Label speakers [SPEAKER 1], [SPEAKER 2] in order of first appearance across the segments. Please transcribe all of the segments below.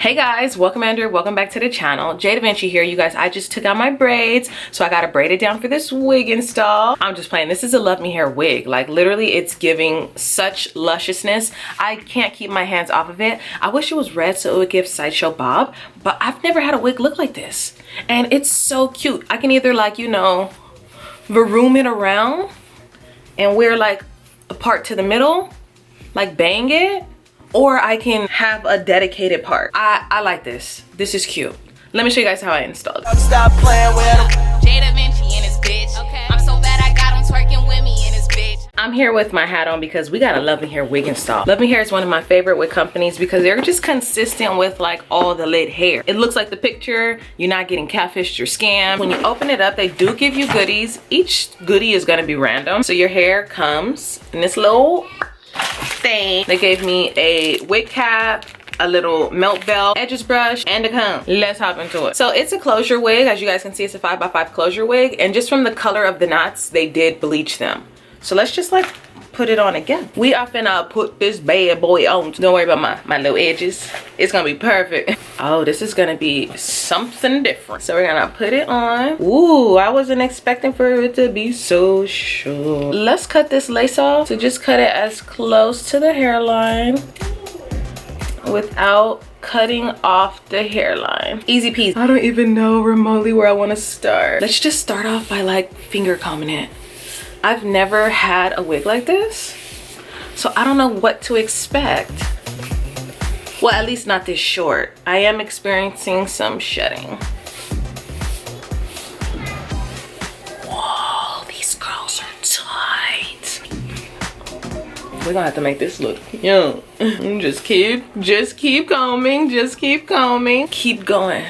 [SPEAKER 1] Hey guys, welcome back to the channel. Jdevinci here. You guys, I just took out my braids, so I gotta braid it down for this wig install. I'm just playing. This is a Luvmehair wig. Like literally it's giving such lusciousness. I can't keep my hands off of it. I wish it was red so it would give sideshow bob, but I've never had a wig look like this. And it's so cute. I can either like, you know, varoom it around and wear like a part to the middle, like bang it, or I can have a dedicated part. I like this. This is cute. Let me show you guys how I installed it.
[SPEAKER 2] Stop playing with him.
[SPEAKER 3] Jdevinci and his bitch. Okay. I'm so bad I got him twerking with me and his bitch.
[SPEAKER 1] I'm here with my hat on because we got a Luvmehair wig install. Luvmehair is one of my favorite wig companies because they're just consistent with like all the lit hair. It looks like the picture. You're not getting catfished or scammed. When you open it up, they do give you goodies. Each goodie is gonna be random. So your hair comes in this little thing. They gave me a wig cap, a little melt belt, edges brush, and a comb. Let's hop into it. So it's a closure wig. As you guys can see, it's a 5x5 closure wig. And just from the color of the knots, they did bleach them. So let's just like put it on again. We are finna put this bad boy on. Don't worry about my little edges. It's gonna be perfect. Oh, this is gonna be something different. So we're gonna put it on. Ooh, I wasn't expecting for it to be so short. Let's cut this lace off. So just cut it as close to the hairline without cutting off the hairline. Easy peasy. I don't even know remotely where I wanna start. Let's just start off by like finger combing it. I've never had a wig like this, so I don't know what to expect. Well, at least not this short. I am experiencing some shedding. Whoa, these curls are tight. We're gonna have to make this look young. Just keep combing, keep going.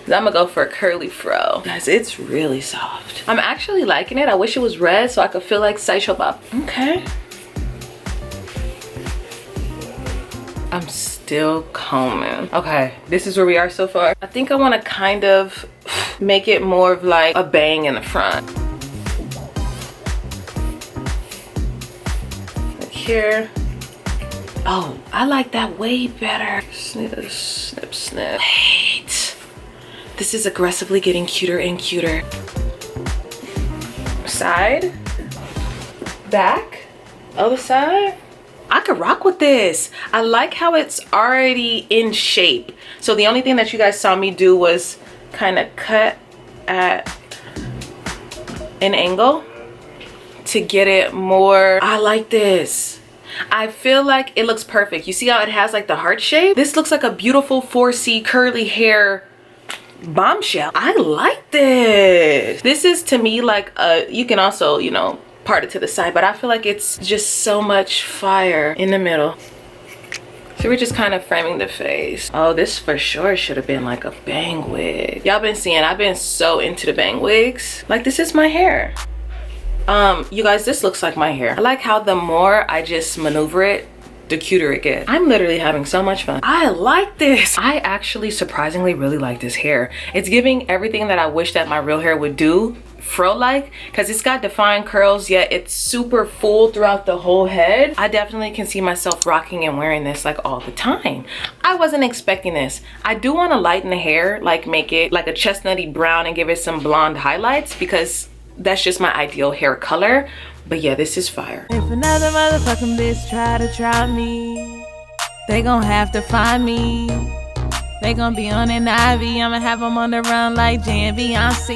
[SPEAKER 1] I'm gonna go for a curly fro. Guys, it's really soft. I'm actually liking it. I wish it was red so I could feel like sideshow bob. Okay. I'm still combing. Okay, this is where we are so far. I think I wanna kind of make it more of like a bang in the front. Like here. Oh, I like that way better. Snip, snip, snip. Wait. This is aggressively getting cuter and cuter. Side, back, other side. I could rock with this. I like how it's already in shape. So the only thing that you guys saw me do was kind of cut at an angle to get it more. I like this. I feel like it looks perfect. You see how it has like the heart shape? This looks like a beautiful 4C curly hair bombshell. I like this. This is to me like you can also, you know, part it to the side, but I feel like it's just so much fire in the middle. So we're just kind of framing the face. Oh, this for sure should have been like a bang wig. Y'all been seeing, I've been so into the bang wigs. Like this is my hair. You guys, this looks like my hair. I like how the more I just maneuver it, the cuter it gets. I'm literally having so much fun. I like this. I actually surprisingly really like this hair. It's giving everything that I wish that my real hair would do, fro-like, because it's got defined curls, yet it's super full throughout the whole head. I definitely can see myself rocking and wearing this like all the time. I wasn't expecting this. I do want to lighten the hair, like make it like a chestnutty brown and give it some blonde highlights because that's just my ideal hair color. But yeah, this is fire.
[SPEAKER 3] If another motherfucking bitch try me, they gon' have to find me. They gon' be on an IV. I'ma have them on the run like Jdevinci.